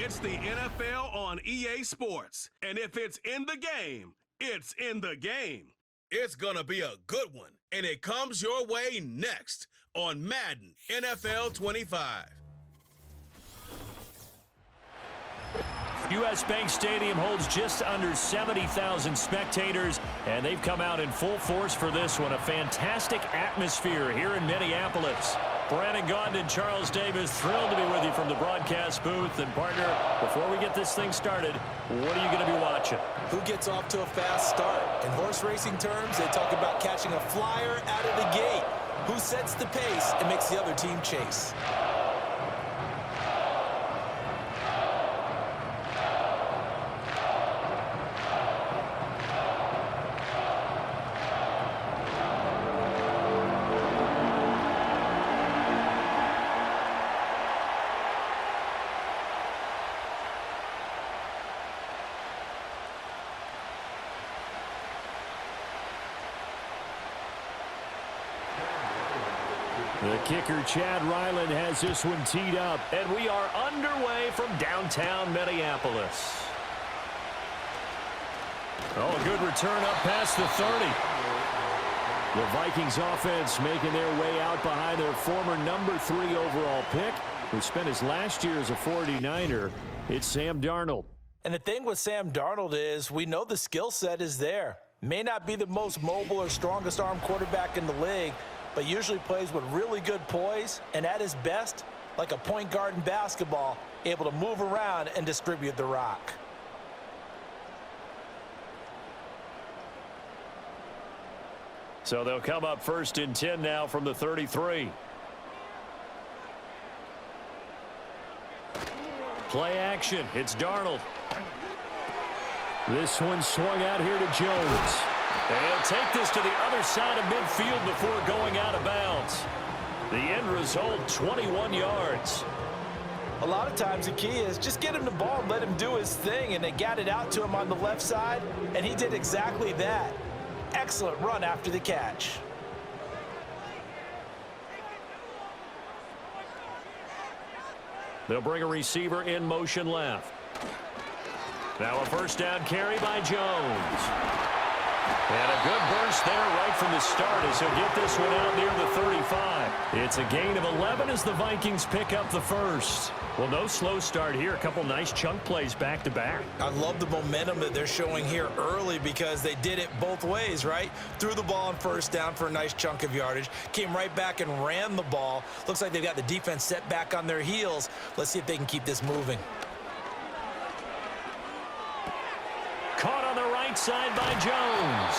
It's the NFL on EA Sports. And if it's in the game, it's in the game. It's going to be a good one. And it comes your way next on Madden NFL 25. U.S. Bank Stadium holds just under 70,000 spectators, and they've come out in full force for this one. A fantastic atmosphere here in Minneapolis. Brandon Gaudin and Charles Davis, thrilled to be with you from the broadcast booth. And, partner, before we get this thing started, what are you going to be watching? Who gets off to a fast start? In horse racing terms, they talk about catching a flyer out of the gate. Who sets the pace and makes the other team chase? The kicker, Chad Ryland, has this one teed up, and we are underway from downtown Minneapolis. Oh, a good return up past the 30. The Vikings offense making their way out behind their former number 3 overall pick, who spent his last year as a 49er. It's Sam Darnold. And the thing with Sam Darnold is we know the skill set is there. May not be the most mobile or strongest arm quarterback in the league, but usually plays with really good poise, and at his best, like a point guard in basketball, able to move around and distribute the rock. So they'll come up 1st and 10 now from the 33. Play action. It's Darnold. This one swung out here to Jones. They'll take this to the other side of midfield before going out of bounds. The end result, 21 yards. A lot of times the key is just get him the ball and let him do his thing, and they got it out to him on the left side, and he did exactly that. Excellent run after the catch. They'll bring a receiver in motion left. Now a first down carry by Jones. And a good burst there right from the start as he'll get this one out near the 35. It's a gain of 11 as the Vikings pick up the first. Well, no slow start here. A couple nice chunk plays back-to-back. I love the momentum that they're showing here early because they did it both ways, right? Threw the ball on first down for a nice chunk of yardage. Came right back and ran the ball. Looks like they've got the defense set back on their heels. Let's see if they can keep this moving. Caught on the right side by Jones.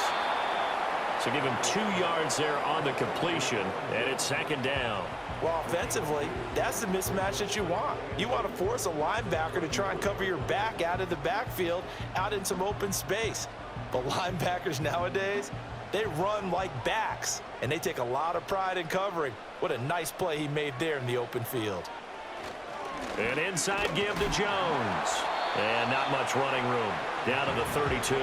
So give him 2 yards there on the completion, and it's 2nd down. Well, offensively, that's the mismatch that you want. You want to force a linebacker to try and cover your back out of the backfield, out in some open space. But linebackers nowadays, they run like backs, and they take a lot of pride in covering. What a nice play he made there in the open field. An inside give to Jones. And not much running room. Down to the 32.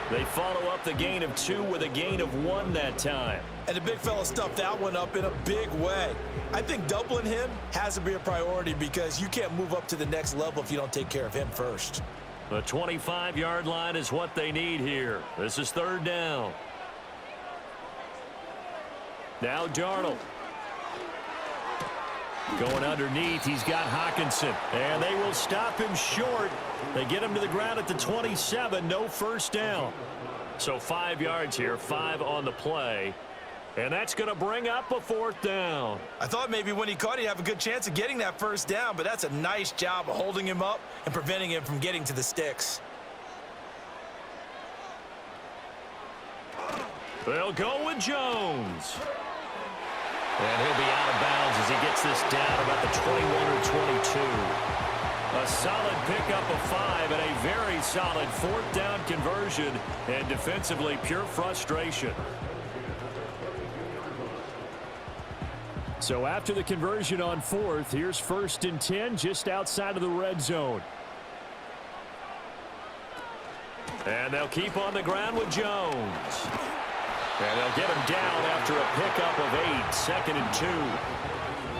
They follow up the gain of 2 with a gain of 1 that time. And the big fella stuffed that one up in a big way. I think doubling him has to be a priority because you can't move up to the next level if you don't take care of him first. The 25-yard line is what they need here. This is 3rd down. Now Darnold. Going underneath, he's got Hockenson. And they will stop him short. They get him to the ground at the 27, no first down. So 5 yards here, 5 on the play. And that's going to bring up a 4th down. I thought maybe when he caught it, he'd have a good chance of getting that first down, but that's a nice job of holding him up and preventing him from getting to the sticks. They'll go with Jones. And he'll be out of bounds as he gets this down about the 21 or 22. A solid pickup of 5 and a very solid 4th down conversion. And defensively, pure frustration. So after the conversion on 4th, here's 1st and 10 just outside of the red zone. And they'll keep on the ground with Jones. And they'll get him down after a pickup of 8, 2nd and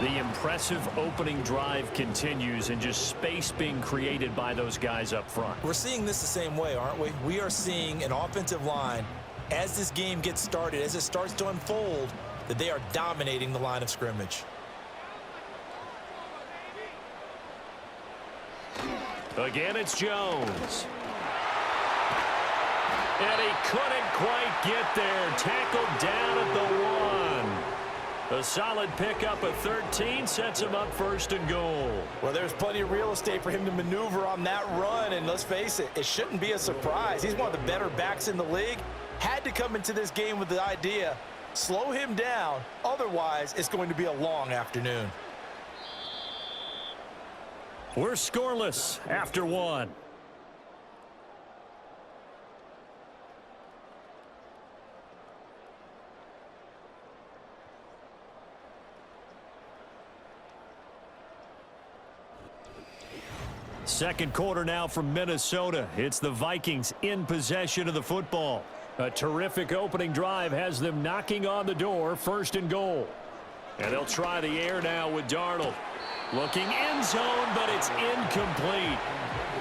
2. The impressive opening drive continues and just space being created by those guys up front. We're seeing this the same way, aren't we? We are seeing an offensive line, as this game gets started, as it starts to unfold, that they are dominating the line of scrimmage. Again, it's Jones. And he couldn't quite get there. Tackled down at the 1. A solid pickup of 13 sets him up first and goal. Well, there's plenty of real estate for him to maneuver on that run, and let's face it, it shouldn't be a surprise. He's one of the better backs in the league. Had to come into this game with the idea, slow him down, otherwise it's going to be a long afternoon. We're scoreless after 1. Second quarter now from Minnesota. It's the Vikings in possession of the football. A terrific opening drive has them knocking on the door, first and goal. And they'll try the air now with Darnold. Looking end zone, but it's incomplete.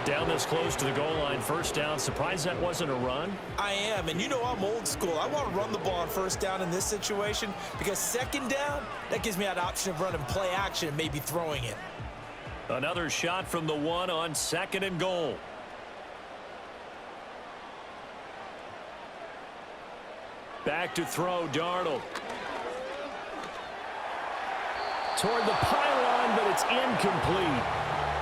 Down this close to the goal line, first down. Surprised that wasn't a run? I am, and you know I'm old school. I want to run the ball on first down in this situation because second down, that gives me that option of running play action and maybe throwing it. Another shot from the 1 on second and goal. Back to throw, Darnold. Toward the pylon, but it's incomplete.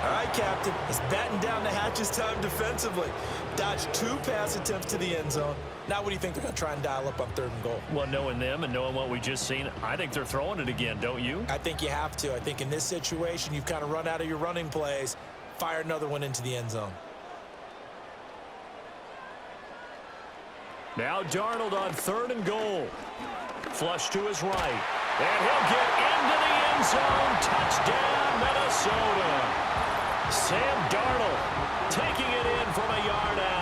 All right, Captain. It's batten down the hatches time defensively. Dodged 2 pass attempts to the end zone. Now what do you think they're going to try and dial up on third and goal? Well, knowing them and knowing what we just seen, I think they're throwing it again, don't you? I think you have to. I think in this situation, you've kind of run out of your running plays. Fire another one into the end zone. Now Darnold on third and goal. Flush to his right. And he'll get into the end zone. Touchdown, Minnesota. Sam Darnold taking it in from a yard out.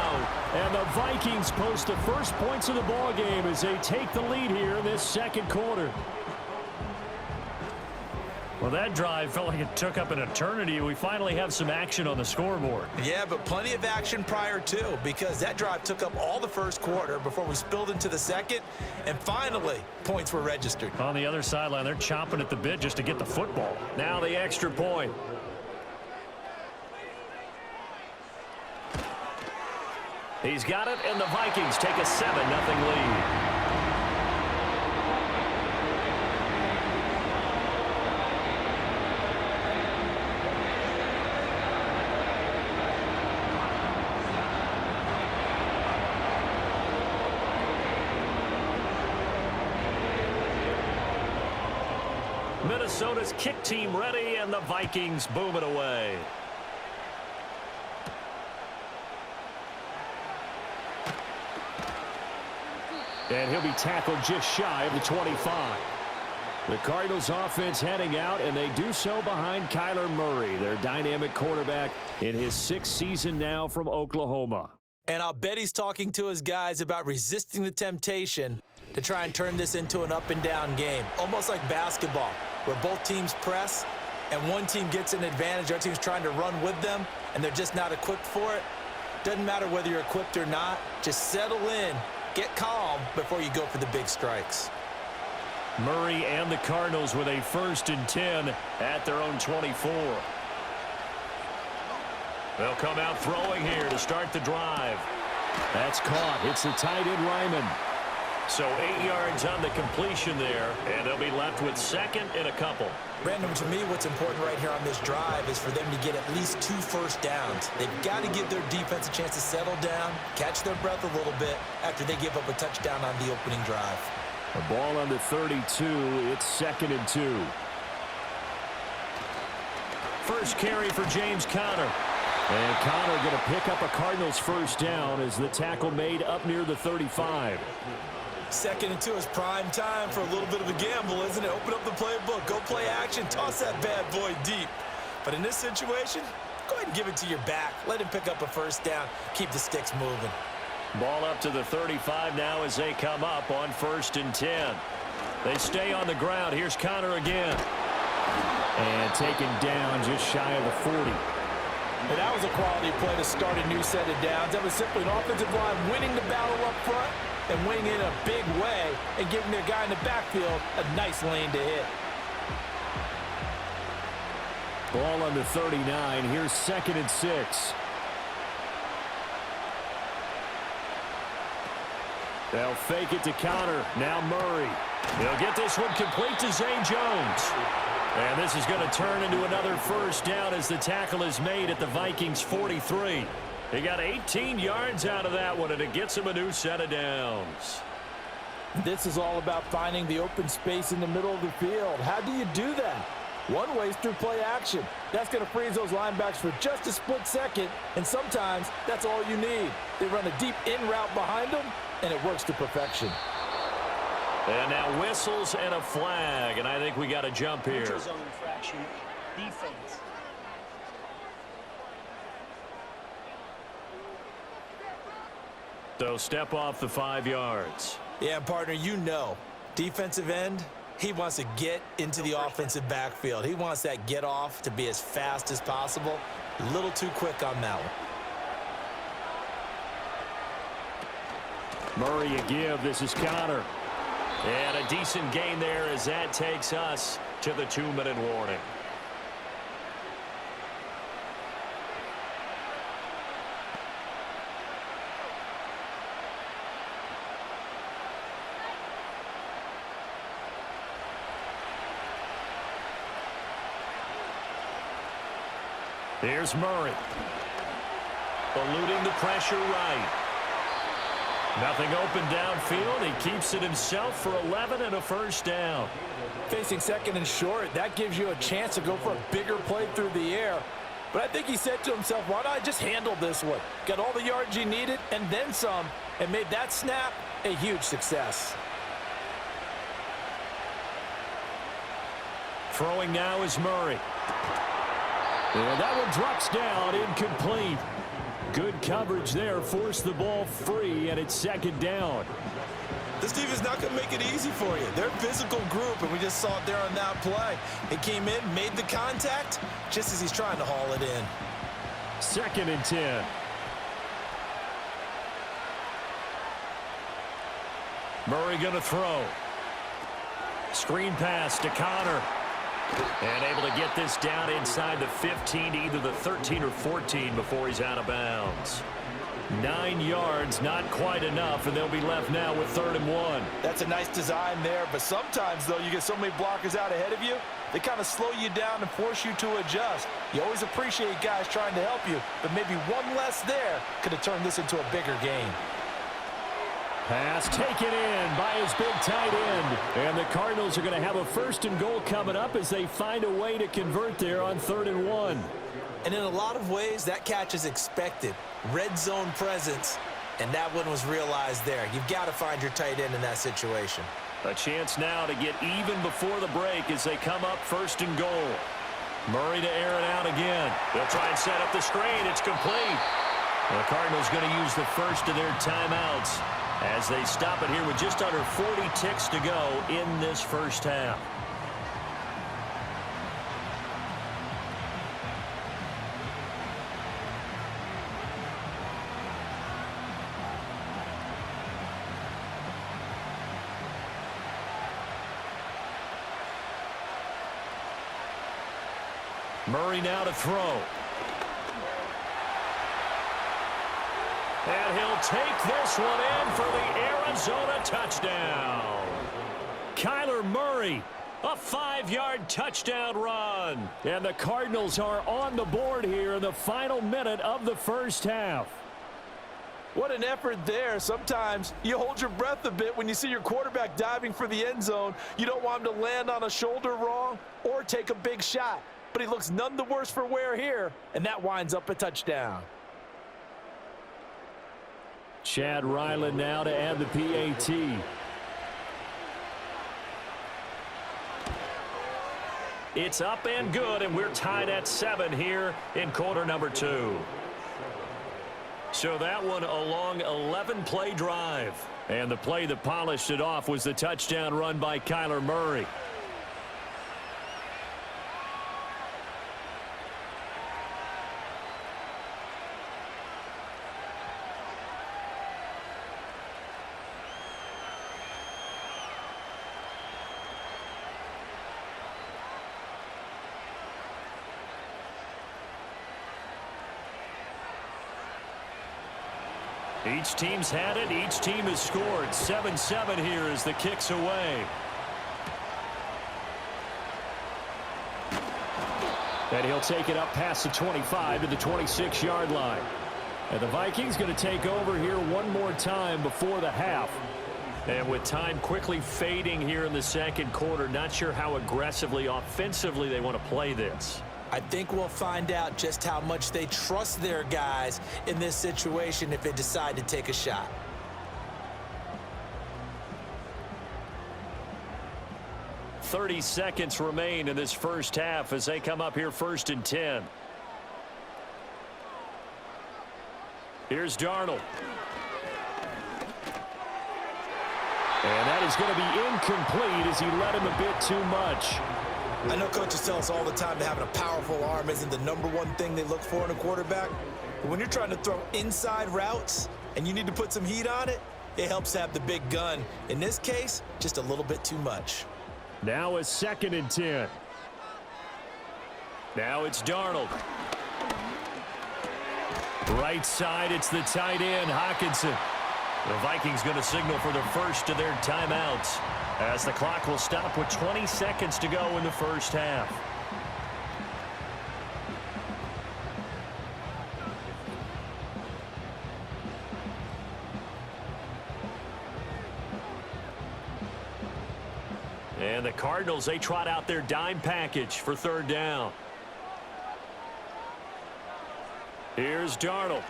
And the Vikings post the first points of the ball game as they take the lead here in this second quarter. Well, that drive felt like it took up an eternity. We finally have some action on the scoreboard. Yeah, but plenty of action prior to, because that drive took up all the first quarter before we spilled into the second, and finally, points were registered. On the other sideline, they're chomping at the bit just to get the football. Now the extra point. He's got it, and the Vikings take a 7-0 lead. Minnesota's kick team ready, and the Vikings boom it away. And he'll be tackled just shy of the 25. The Cardinals offense heading out, and they do so behind Kyler Murray, their dynamic quarterback in his 6th season now from Oklahoma. And I'll bet he's talking to his guys about resisting the temptation to try and turn this into an up-and-down game, almost like basketball, where both teams press and one team gets an advantage, our team's trying to run with them, and they're just not equipped for it. Doesn't matter whether you're equipped or not. Just settle in, get calm before you go for the big strikes. Murray and the Cardinals with a 1st and 10 at their own 24. They'll come out throwing here to start the drive. That's caught. It's the tight end Ryman. So 8 yards on the completion there, and they'll be left with second and a couple. Brandon, to me, what's important right here on this drive is for them to get at least 2 first downs. They've got to give their defense a chance to settle down, catch their breath a little bit after they give up a touchdown on the opening drive. A ball on the 32. It's 2nd and 2. First carry for James Conner. And Conner going to pick up a Cardinals first down as the tackle made up near the 35. 2nd and 2 is prime time for a little bit of a gamble, isn't it? Open up the playbook, go play action, toss that bad boy deep. But in this situation, go ahead and give it to your back. Let him pick up a first down, keep the sticks moving. Ball up to the 35 now as they come up on 1st and 10. They stay on the ground. Here's Conner again. And taken down just shy of the 40. And that was a quality play to start a new set of downs. That was simply an offensive line winning the battle up front and winning in a big way and giving their guy in the backfield a nice lane to hit. Ball on the 39. Here's 2nd and 6. They'll fake it to Connor. Now Murray. He'll get this one complete to Zay Jones. And this is going to turn into another first down as the tackle is made at the Vikings 43. He got 18 yards out of that one, and it gets him a new set of downs. This is all about finding the open space in the middle of the field. How do you do that? One way is through play action. That's going to freeze those linebackers for just a split second, and sometimes that's all you need. They run a deep in route behind them, and it works to perfection. And now whistles and a flag, and I think we got a jump here. Zone infraction, defense. So step off the 5 yards. Yeah, partner, you know, defensive end, he wants to get into the offensive backfield. He wants that get off to be as fast as possible. A little too quick on that one. Murray a give. This is Connor. And a decent gain there as that takes us to the 2-minute warning. Here's Murray. Eluding the pressure right. Nothing open downfield. He keeps it himself for 11 and a first down. Facing 2nd and short, that gives you a chance to go for a bigger play through the air. But I think he said to himself, why not just handle this one? Got all the yards he needed and then some, and made that snap a huge success. Throwing now is Murray. And that one drops down, incomplete. Good coverage there, forced the ball free, and it's 2nd down. This defense is not going to make it easy for you. They're a physical group, and we just saw it there on that play. He came in, made the contact, just as he's trying to haul it in. 2nd and 10. Murray going to throw. Screen pass to Connor. And able to get this down inside the 15 to either the 13 or 14 before he's out of bounds. 9 yards, not quite enough, and they'll be left now with 3rd and 1. That's a nice design there, but sometimes, though, you get so many blockers out ahead of you, they kind of slow you down and force you to adjust. You always appreciate guys trying to help you, but maybe one less there could have turned this into a bigger game. Pass taken in by his big tight end. And the Cardinals are going to have a 1st and goal coming up as they find a way to convert there on 3rd and 1. And in a lot of ways, that catch is expected. Red zone presence, and that one was realized there. You've got to find your tight end in that situation. A chance now to get even before the break as they come up 1st and goal. Murray to air it out again. They'll try and set up the screen. It's complete. The Cardinals going to use the first of their timeouts as they stop it here with just under 40 ticks to go in this first half. Murray now to throw. And he'll take this one in for the Arizona touchdown. Kyler Murray, a 5-yard touchdown run. And the Cardinals are on the board here in the final minute of the first half. What an effort there. Sometimes you hold your breath a bit when you see your quarterback diving for the end zone. You don't want him to land on a shoulder wrong or take a big shot. But he looks none the worse for wear here, and that winds up a touchdown. Chad Ryland now to add the PAT. It's up and good, and we're tied at 7 here in quarter number 2. So that one a long 11-play drive. And the play that polished it off was the touchdown run by Kyler Murray. Each team's had it. Each team has scored. 7-7 here as the kick's away. And he'll take it up past the 25 to the 26-yard line. And the Vikings going to take over here one more time before the half. And with time quickly fading here in the second quarter, not sure how aggressively, offensively they want to play this. I think we'll find out just how much they trust their guys in this situation if they decide to take a shot. .30 seconds remain in this first half as they come up here 1st and 10. Here's Darnold. And that is going to be incomplete as he led him a bit too much. I know coaches tell us all the time that having a powerful arm isn't the #1 thing they look for in a quarterback. But when you're trying to throw inside routes and you need to put some heat on it, it helps to have the big gun. In this case, just a little bit too much. Now it's 2nd and 10. Now it's Darnold. Right side, it's the tight end, Hockenson. The Vikings going to signal for the first of their timeouts as the clock will stop with 20 seconds to go in the first half. And the Cardinals, they trot out their dime package for 3rd down. Here's Darnold.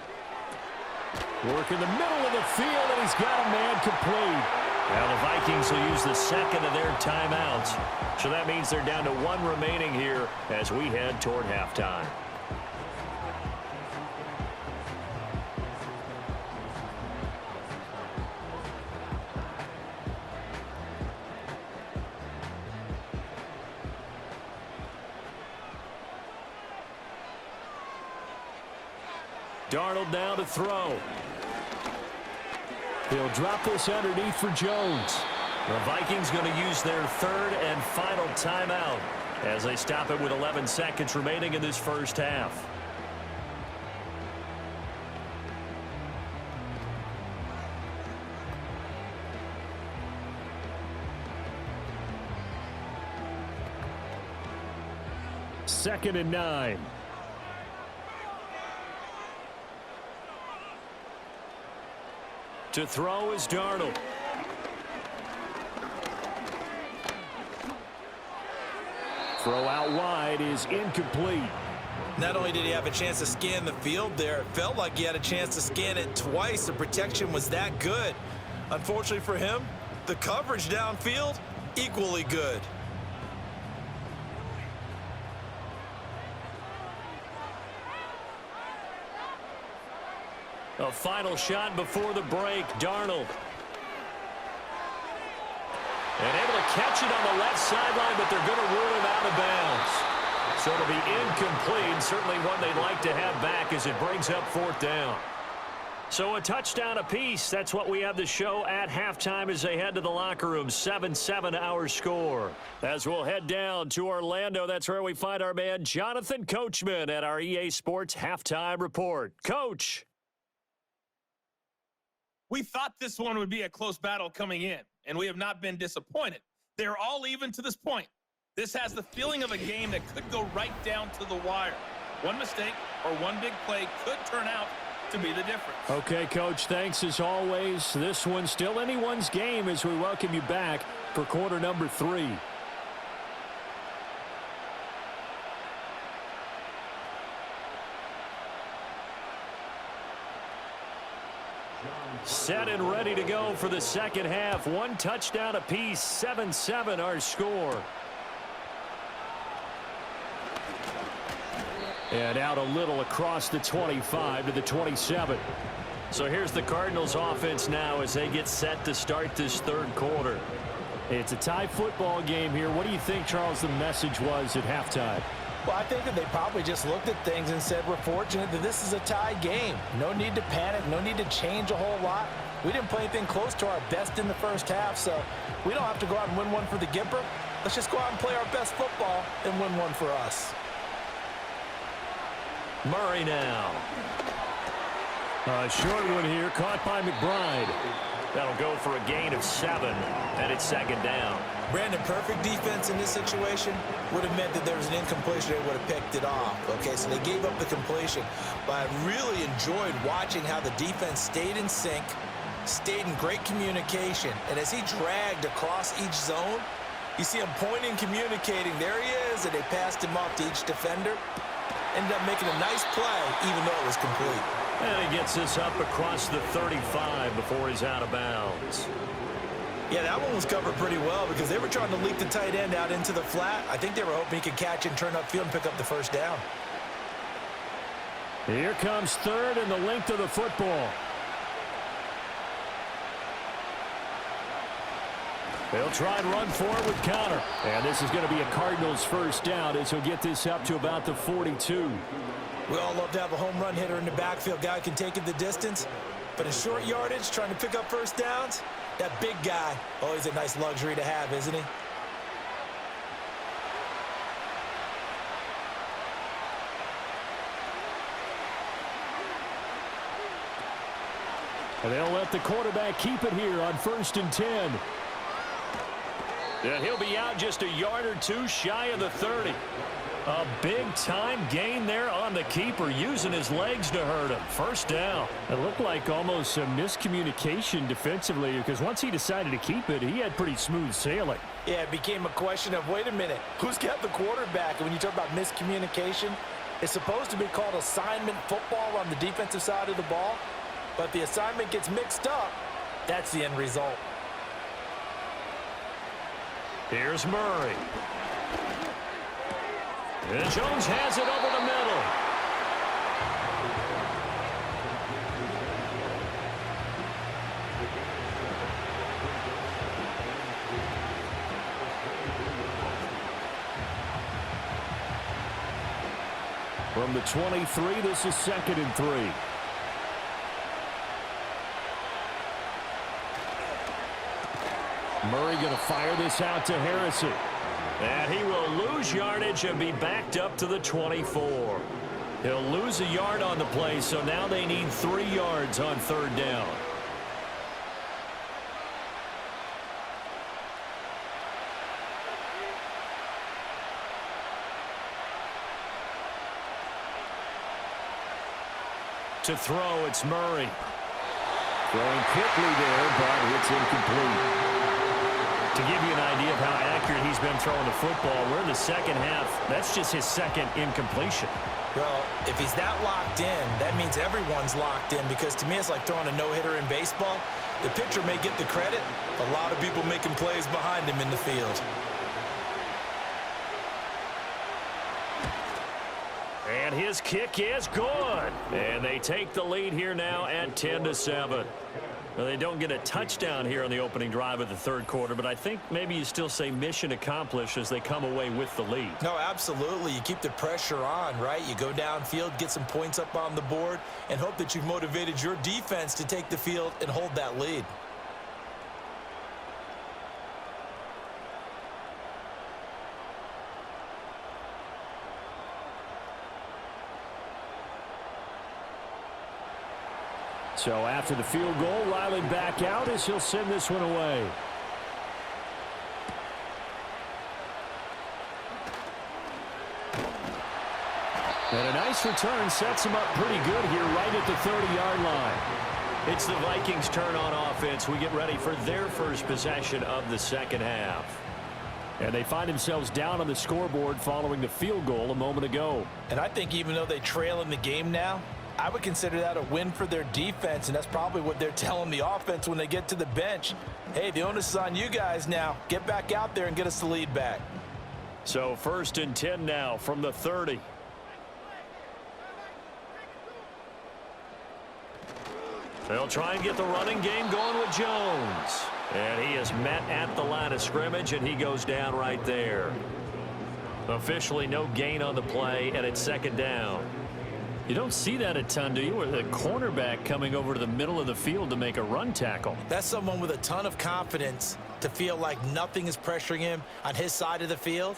Work in the middle of the field, and he's got a man complete. Now the Vikings will use the second of their timeouts. So that means they're down to 1 remaining here as we head toward halftime. Darnold now to throw. He'll drop this underneath for Jones. The Vikings going to use their 3rd and final timeout as they stop it with 11 seconds remaining in this first half. Second and 9. To throw is Darnold. Throw out wide is incomplete. Not only did he have a chance to scan the field there, it felt like he had a chance to scan it twice. The protection was that good. Unfortunately for him, the coverage downfield, equally good. A final shot before the break, Darnold. And able to catch it on the left sideline, but they're going to rule him out of bounds. So it'll be incomplete, certainly one they'd like to have back as it brings up 4th down. So a touchdown apiece. That's what we have to show at halftime as they head to the locker room. 7-7 our score. As we'll head down to Orlando, that's where we find our man Jonathan Coachman at our EA Sports Halftime Report. Coach. We thought this one would be a close battle coming in, and we have not been disappointed. They're all even to this point. This has the feeling of a game that could go right down to the wire. One mistake or one big play could turn out to be the difference. Okay, Coach, thanks as always. This one's still anyone's game as we welcome you back for quarter number 3. Set and ready to go for the second half. 1 touchdown apiece, 7-7 our score. And out a little across the 25 to the 27. So here's the Cardinals offense now as they get set to start this 3rd quarter. It's a tie football game here. What do you think, Charles, the message was at halftime? Well, I think that they probably just looked at things and said, we're fortunate that this is a tie game. No need to panic, no need to change a whole lot. We didn't play anything close to our best in the first half, so we don't have to go out and win one for the Gipper. Let's just go out and play our best football and win one for us. Murray now. A short one here, caught by McBride. That'll go for a gain of 7, and it's second down. Brandon, perfect defense in this situation would have meant that there was an incompletion. They would have picked it off. Okay, so they gave up the completion. But I really enjoyed watching how the defense stayed in sync, stayed in great communication. And as he dragged across each zone, you see him pointing, communicating. There he is, and they passed him off to each defender. Ended up making a nice play, even though it was complete. And he gets this up across the 35 before he's out of bounds. Yeah, that one was covered pretty well because they were trying to leak the tight end out into the flat. I think they were hoping he could catch it and turn upfield and pick up the first down. Here comes third and the length of the football. They'll try and run forward with counter. And this is going to be a Cardinals first down as he'll get this up to about the 42. We all love to have a home run hitter in the backfield. Guy can take it the distance. But in short yardage, trying to pick up first downs, that big guy, always a nice luxury to have, isn't he? And they'll let the quarterback keep it here on 1st and 10. And he'll be out just a yard or two shy of the 30. A big-time gain there on the keeper, using his legs to hurt him. First down. It looked like almost a miscommunication defensively because once he decided to keep it, he had pretty smooth sailing. Yeah, it became a question of, wait a minute, who's got the quarterback? And when you talk about miscommunication, it's supposed to be called assignment football on the defensive side of the ball. But the assignment gets mixed up. That's the end result. Here's Murray. And Jones has it over the middle. From the 23, this is 2nd and 3. Murray going to fire this out to Harrison. And he will lose yardage and be backed up to the 24. He'll lose a yard on the play, so now they need 3 yards on 3rd down. To throw, it's Murray. Throwing quickly there, but it's incomplete. To give you an idea of how accurate he's been throwing the football, we're in the second half. That's just his second incompletion. Well, if he's that locked in, that means everyone's locked in because to me it's like throwing a no-hitter in baseball. The pitcher may get the credit, a lot of people making plays behind him in the field. And his kick is good. And they take the lead here now at 10-7. Well, they don't get a touchdown here on the opening drive of the 3rd quarter, but I think maybe you still say mission accomplished as they come away with the lead. No, absolutely. You keep the pressure on, right? You go downfield, get some points up on the board, and hope that you've motivated your defense to take the field and hold that lead. So after the field goal, Riley back out as he'll send this one away. And a nice return sets him up pretty good here right at the 30-yard line. It's the Vikings' turn on offense. We get ready for their first possession of the second half. And they find themselves down on the scoreboard following the field goal a moment ago. And I think even though they trail in the game now, I would consider that a win for their defense, and that's probably what they're telling the offense when they get to the bench. Hey, the onus is on you guys now. Get back out there and get us the lead back. So 1st and 10 now from the 30. They'll try and get the running game going with Jones. And he is met at the line of scrimmage, and he goes down right there. Officially no gain on the play, and it's 2nd down. You don't see that a ton, do you? With a cornerback coming over to the middle of the field to make a run tackle. That's someone with a ton of confidence to feel like nothing is pressuring him on his side of the field.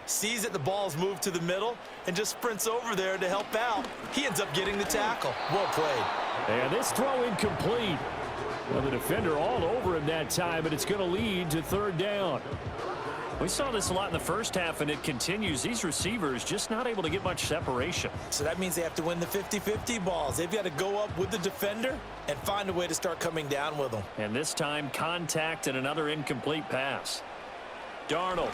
Sees that the ball's moved to the middle and just sprints over there to help out. He ends up getting the tackle. Well played. And this throw incomplete. Well, the defender all over him that time, and it's going to lead to third down. We saw this a lot in the first half, and it continues. These receivers just not able to get much separation. So that means they have to win the 50-50 balls. They've got to go up with the defender and find a way to start coming down with them. And this time, contact and another incomplete pass. Darnold.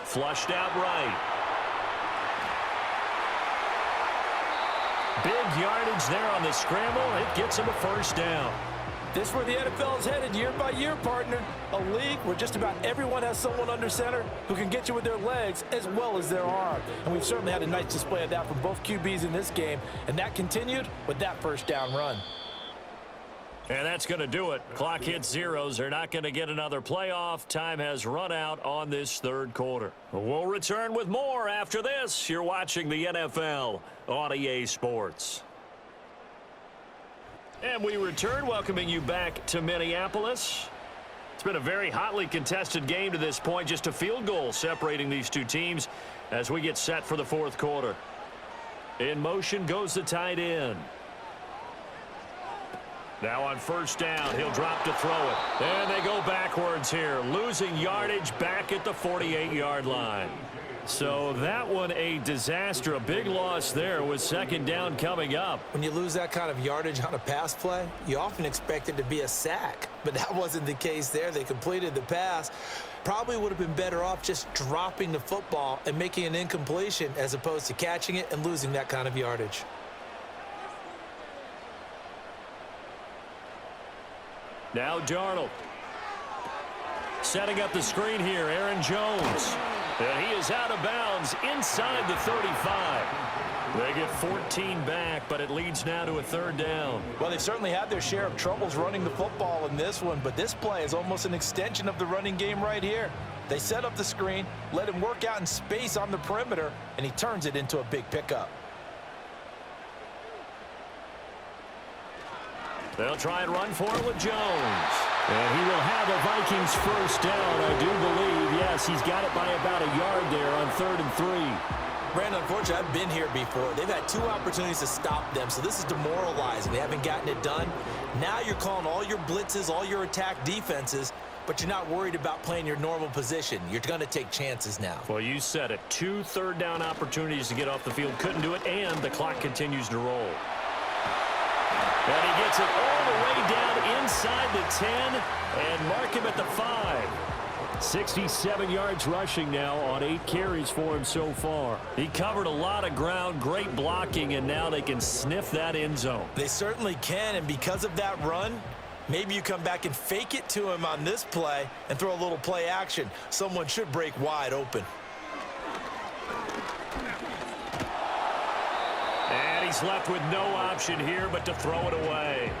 Flushed out right. Big yardage there on the scramble. It gets him a first down. This is where the NFL is headed year by year, partner. A league where just about everyone has someone under center who can get you with their legs as well as their arm. And we've certainly had a nice display of that from both QBs in this game. And that continued with that first down run. And that's going to do it. Clock hits zeros. They're not going to get another playoff. Time has run out on this third quarter. We'll return with more after this. You're watching the NFL on EA Sports. And we return, welcoming you back to Minneapolis. It's been a very hotly contested game to this point. Just a field goal separating these two teams as we get set for the fourth quarter. In motion goes the tight end. Now on first down, he'll drop to throw it. And they go backwards here, losing yardage back at the 48-yard line. So that one a disaster, a big loss there with second down coming up. When you lose that kind of yardage on a pass play, you often expect it to be a sack. But that wasn't the case there. They completed the pass. Probably would have been better off just dropping the football and making an incompletion as opposed to catching it and losing that kind of yardage. Now Darnold. Setting up the screen here, Aaron Jones. And he is out of bounds inside the 35. They get 14 back, but it leads now to a third down. Well, they've certainly had their share of troubles running the football in this one, but this play is almost an extension of the running game right here. They set up the screen, let him work out in space on the perimeter, and he turns it into a big pickup. They'll try and run for it with Jones. And he will have a Vikings first down, I do believe. Yes, he's got it by about a yard there on 3rd and 3. Brandon, unfortunately, I've been here before. They've had 2 opportunities to stop them, so this is demoralizing. They haven't gotten it done. Now you're calling all your blitzes, all your attack defenses, but you're not worried about playing your normal position. You're going to take chances now. Well, you said it. 2 third-down opportunities to get off the field. Couldn't do it, and the clock continues to roll. And he gets it all the way down inside the 10 and mark him at the 5. 67 yards rushing now on 8 carries for him so far. He covered a lot of ground, great blocking, and now they can sniff that end zone. They certainly can, and because of that run, maybe you come back and fake it to him on this play and throw a little play action. Someone should break wide open. And he's left with no option here but to throw it away.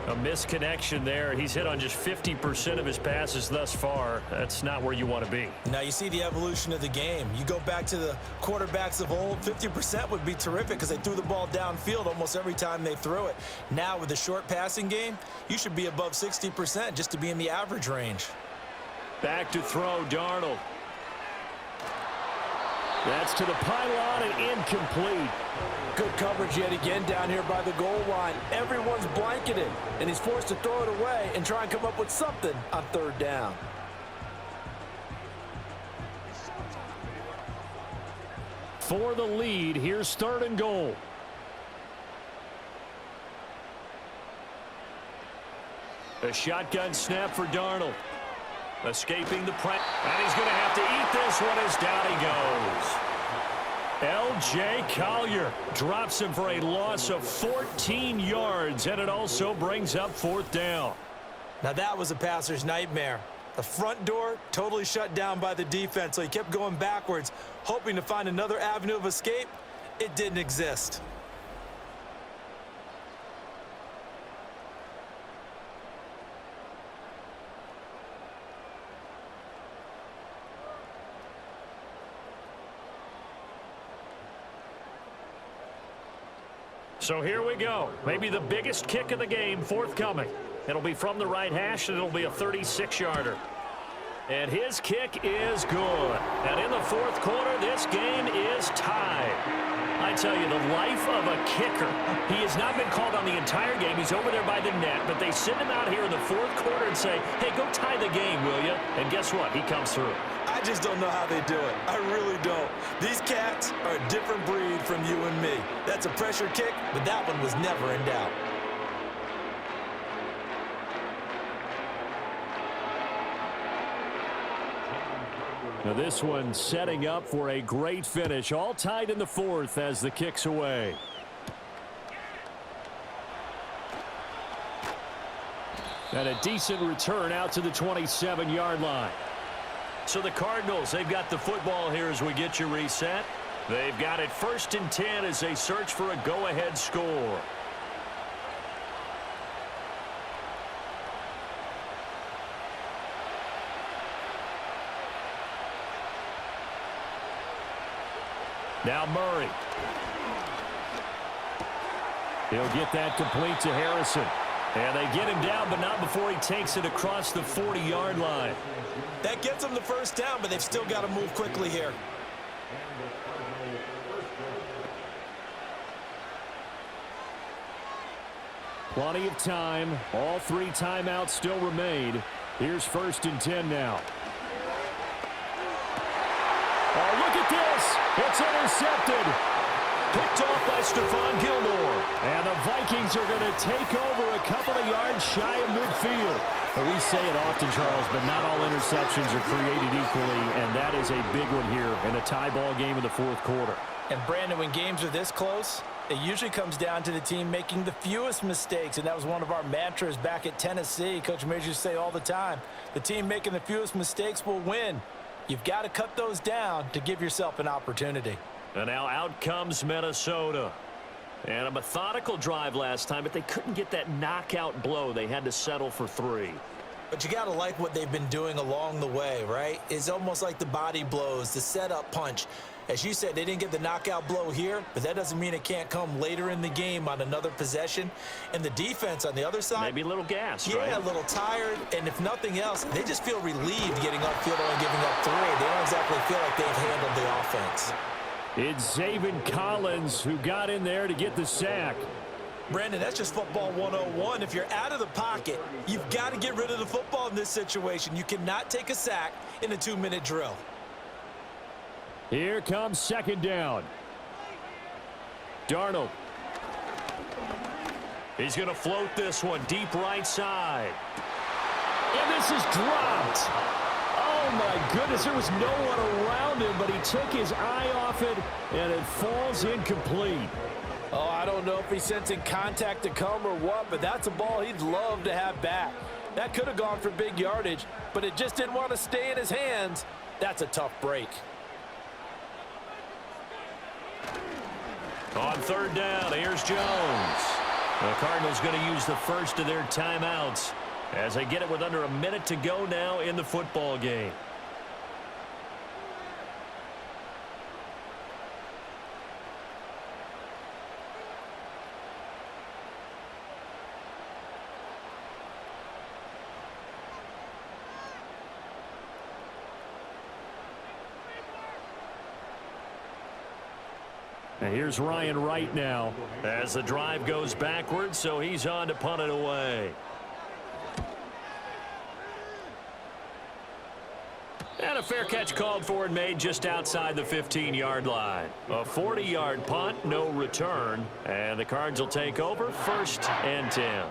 A misconnection there. He's hit on just 50% of his passes thus far. That's not where you want to be. Now you see the evolution of the game. You go back to the quarterbacks of old, 50% would be terrific because they threw the ball downfield almost every time they threw it. Now with the short passing game, you should be above 60% just to be in the average range. Back to throw, Darnold. That's to the pylon and incomplete. Good coverage yet again down here by the goal line. Everyone's blanketed, and he's forced to throw it away and try and come up with something on 3rd down. For the lead, here's 3rd and goal. A shotgun snap for Darnold. Escaping the press. And he's going to have to eat this one as down he goes. L.J. Collier drops him for a loss of 14 yards, and it also brings up 4th down. Now that was a passer's nightmare. The front door totally shut down by the defense, so he kept going backwards, hoping to find another avenue of escape. It didn't exist. So here we go. Maybe the biggest kick of the game forthcoming. It'll be from the right hash, and it'll be a 36-yarder. And his kick is good. And in the fourth quarter, this game is tied. I tell you, the life of a kicker. He has not been called on the entire game. He's over there by the net, but they send him out here in the fourth quarter and say, hey, go tie the game, will you? And guess what? He comes through. I just don't know how they do it. I really don't. These cats are a different breed from you and me. That's a pressure kick, but that one was never in doubt. Now this one setting up for a great finish. All tied in the fourth as the kick's away. And a decent return out to the 27-yard line. So the Cardinals, they've got the football here as we get you reset. They've got it 1st and 10 as they search for a go-ahead score. Now Murray. He'll get that complete to Harrison. And they get him down, but not before he takes it across the 40-yard line. That gets them the first down, but they've still got to move quickly here. Plenty of time. All 3 timeouts still remain. Here's 1st and 10 now. Oh, look at this. It's intercepted. Picked off by Stephon Gilmore. And the Vikings are going to take over a couple of yards shy of midfield. Well, we say it often, Charles, but not all interceptions are created equally, and that is a big one here in a tie ball game in the fourth quarter. And, Brandon, when games are this close, it usually comes down to the team making the fewest mistakes, and that was one of our mantras back at Tennessee. Coach Major used to say all the time, the team making the fewest mistakes will win. You've got to cut those down to give yourself an opportunity. And now out comes Minnesota. And a methodical drive last time, but they couldn't get that knockout blow. They had to settle for 3. But you got to like what they've been doing along the way, right? It's almost like the body blows, the setup punch. As you said, they didn't get the knockout blow here, but that doesn't mean it can't come later in the game on another possession. And the defense on the other side, maybe a little gassed, right? Yeah, a little tired. And if nothing else, they just feel relieved getting upfield and giving up 3. They don't exactly feel like they've handled the offense. It's Zaven Collins who got in there to get the sack. Brandon, that's just football 101. If you're out of the pocket, you've got to get rid of the football in this situation. You cannot take a sack in a 2-minute drill. Here comes 2nd down. Darnold. He's going to float this one deep right side. And this is dropped. Oh, my goodness. There was no one around him, but he took his eye off it, and it falls incomplete. Oh, I don't know if he's sensing contact to come or what, but that's a ball he'd love to have back. That could have gone for big yardage, but it just didn't want to stay in his hands. That's a tough break. On 3rd down, here's Jones. The Cardinals going to use the first of their timeouts as they get it with under a minute to go now in the football game. And here's Ryan Wright now as the drive goes backwards, so he's on to punt it away. And a fair catch called for and made just outside the 15-yard line. A 40-yard punt, no return, and the Cards will take over 1st and 10.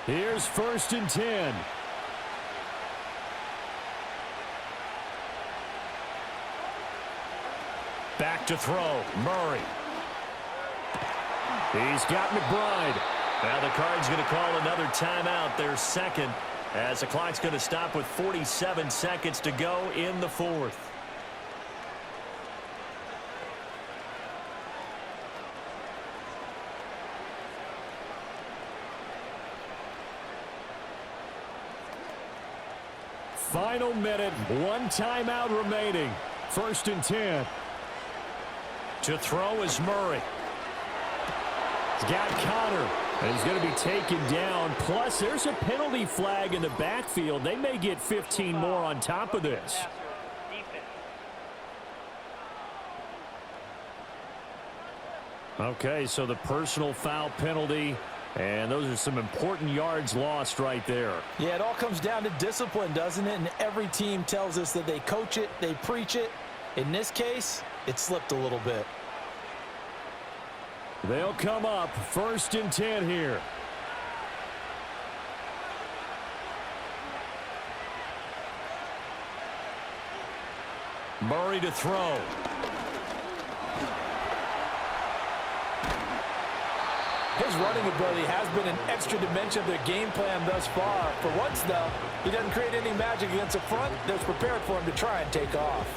Here's 1st and 10. Back to throw. Murray. He's got McBride. Now the Cards going to call another timeout, their 2nd, as the clock's going to stop with 47 seconds to go in the 4th. final minute, one timeout remaining. 1st and 10. To throw is Murray. He's got Connor, and he's going to be taken down. Plus, there's a penalty flag in the backfield. They may get 15 more on top of this. Okay, so the personal foul penalty, and those are some important yards lost right there. Yeah, it all comes down to discipline, doesn't it? And every team tells us that they coach it, they preach it. In this case, it slipped a little bit. They'll come up 1st and 10 here. Murray to throw. His running ability has been an extra dimension of their game plan thus far. For once, though, he doesn't create any magic against the front that's prepared for him to try and take off.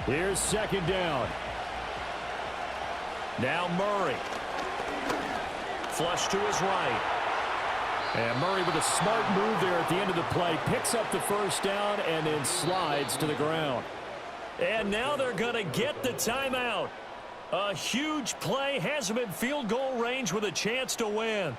Here's 2nd down. Now Murray. Flush to his right. And Murray with a smart move there at the end of the play. Picks up the 1st down and then slides to the ground. And now they're going to get the timeout. A huge play. Has him in field goal range with a chance to win.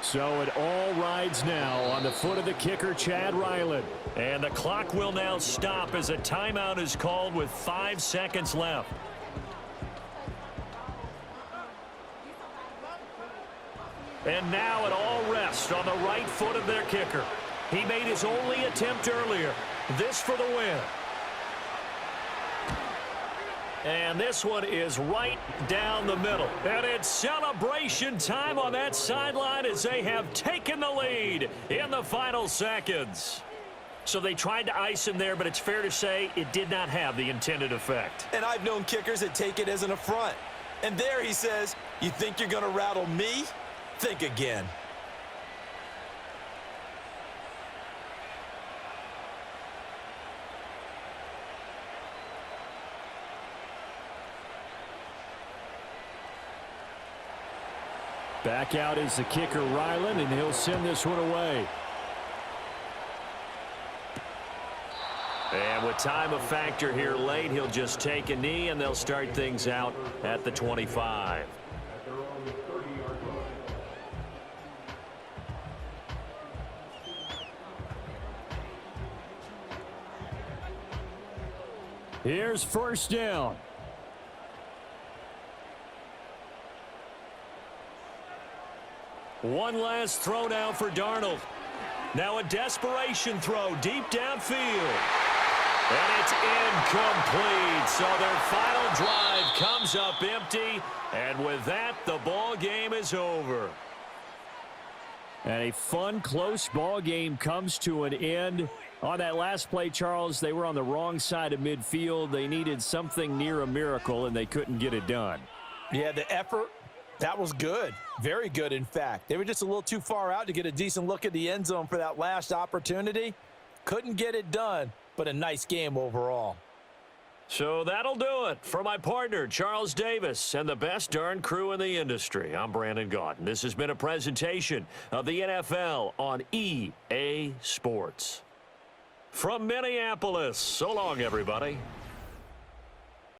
So it all rides now on the foot of the kicker, Chad Ryland. And the clock will now stop as a timeout is called with 5 seconds left. And now it all rests on the right foot of their kicker. He made his only attempt earlier. This for the win. And this one is right down the middle. And it's celebration time on that sideline as they have taken the lead in the final seconds. So they tried to ice him there, but it's fair to say it did not have the intended effect. And I've known kickers that take it as an affront. And there he says, you think you're going to rattle me? Think again. Back out is the kicker, Ryland, and he'll send this one away. And with time a factor here late, he'll just take a knee, and they'll start things out at the 25. Here's 1st down. One last throw now for Darnold. Now a desperation throw deep downfield. And it's incomplete. So their final drive comes up empty. And with that, the ball game is over. And a fun, close ball game comes to an end. On that last play, Charles, they were on the wrong side of midfield. They needed something near a miracle, and they couldn't get it done. Yeah, the effort, that was good. Very good, in fact. They were just a little too far out to get a decent look at the end zone for that last opportunity. Couldn't get it done, but a nice game overall. So that'll do it for my partner, Charles Davis, and the best darn crew in the industry. I'm Brandon Gaudin. This has been a presentation of the NFL on EA Sports. From Minneapolis, so long, everybody.